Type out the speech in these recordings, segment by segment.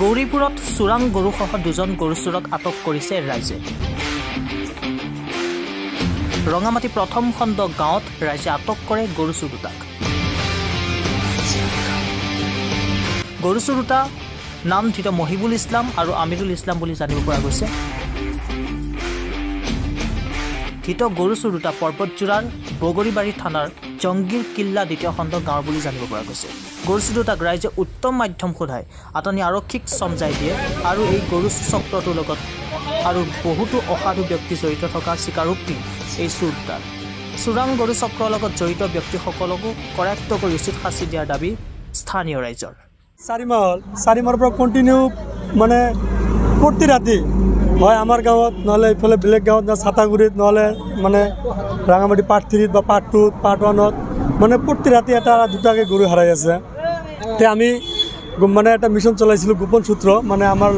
গৌৰীপুৰত চোৰাং গৰুসহ দুজন গৰু চোৰক আটক কৰিছে ৰাইজে। ৰঙামাটি প্ৰথম খণ্ড গাঁৱত ৰাইজে আটক কৰে গৰু চোৰ দুটাক। গৰু চোৰ দুটা নাম ধৃত মহিবুল ইছলাম আৰু আমিৰুল ইছলাম বুলি জানিব পৰা গৈছে। ধৃত গৰু চোৰ দুটা পৰ্বতজোৰাৰ বগৰীবাৰী থানাৰ জংগীৰ কিল্লা দ্বিতীয় খণ্ড গাঁৱৰ বুলি জানিব পৰা গৈছে। গৰু চোৰ দুটাক ৰাইজে উত্তম মাধ্যম সোধাই আটনি আৰক্ষীক চমজাই দিয়ে আৰু এই গৰু চক্ৰটোৰ লগত আৰু বহুতো অসাধু ব্যক্তি জড়িত থকা স্বীকাৰোক্তি এই চোৰ দুটাৰ। চোৰাং গৰু চক্ৰৰ লগত জড়িত ব্যক্তিসকলকো কৰায়ত্ব কৰি উচিত শাস্তি দিয়াৰ দাবী স্থানীয় ৰাইজৰ। 4 মাহৰ পৰা কণ্টিনিউ মানে প্ৰতি ৰাতি হয় আমাৰ গাঁৱত, নহ'লে এইফালে বেলেগ গাঁৱত, না ছাতাগুৰিত, নহ'লে মানে ৰাঙামাটি পাৰ্ট 3 বা পাৰ্ট 2 পাৰ্ট 1 মানে প্ৰতি ৰাতি এটা দুটাকৈ গৰু হেৰাই আছে। তে আমি মানে এটা মিছন চলাইছিলোঁ গোপন সূত্ৰ, মানে আমাৰ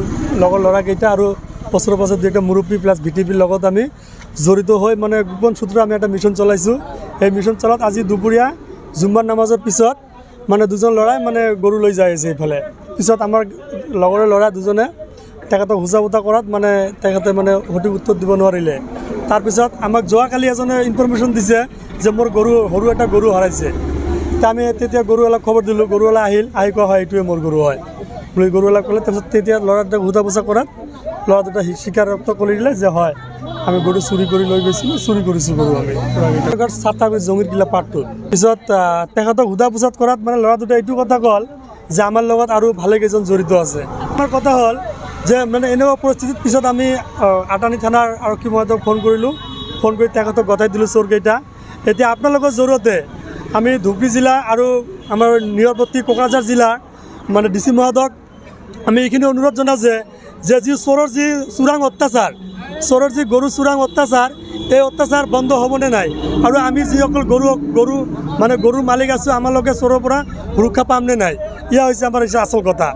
লগৰ ল'ৰাকেইটা আৰু বছৰৰ পাছত দুটা মুৰব্বী প্লাছ VTPৰ লগত আমি জড়িত হৈ মানে গোপন সূত্ৰ আমি এটা মিছন চলাইছোঁ। এই মিছন চলাত আজি দুপৰীয়া জুম্মাৰ নামাজৰ পিছত মানে দুজন ল'ৰাই মানে গৰু লৈ যাই আছে এইফালে। পিছত আমাৰ লগৰে ল'ৰা দুজনে তেখেতক সোজা পোতা কৰাত মানে তেখেতে মানে সঠিক উত্তৰ দিব নোৱাৰিলে। তাৰপিছত আমাক যোৱাকালি এজনে ইনফৰমেশ্যন দিছে যে মোৰ সৰু এটা গৰু হেৰাইছে। আমি তেতিয়া গৰুৱালাক খবৰ দিলোঁ, গৰুৱালা আহি কোৱা হয় এইটোৱে মোৰ গৰু হয় বুলি গৰুৱালাক ক'লে। তাৰপিছত তেতিয়া ল'ৰা দুটাক সোধা পোছা কৰাত ল'ৰা দুটা স্বীকাৰোক্ত কৰি দিলে যে হয় আমি গৰু চুৰি কৰি লৈ গৈছিলোঁ, চুৰি কৰিছোঁ গৰু আমি ছাতাগুৰি জংগীৰ কিল্লা পাৰ্ট 2। পিছত তেখেতক সোধা পোছাত কৰাত মানে ল'ৰা দুটা এইটো কথা ক'ল যে আমাৰ লগত আৰু ভালেকেইজন জড়িত আছে। আমাৰ কথা হ'ল যে মানে এনেকুৱা পৰিস্থিতিত পিছত আমি আটানী থানাৰ আৰক্ষী মহোদয়ক ফোন কৰিলোঁ, ফোন কৰি তেখেতক গতাই দিলোঁ চোৰকেইটা। এতিয়া আপোনালোকৰ জৰিয়তে আমি ধুবুৰী জিলা আৰু আমাৰ নিকটৱৰ্তী কোকৰাঝাৰ জিলাৰ মানে DC মহোদয়ক আমি এইখিনি অনুৰোধ জনাইছে যে চোৰৰ যি চোৰাং অত্যাচাৰ, চোৰৰ যি গৰু চোৰাং অত্যাচাৰ, এই অত্যাচাৰ বন্ধ হ'বনে নাই, আৰু আমি যিসকল গৰুৰ মালিক আছোঁ আমালোকে চোৰৰ পৰা সুৰক্ষা পামনে নাই, ইয়া হৈছে আমাৰ আচল কথা।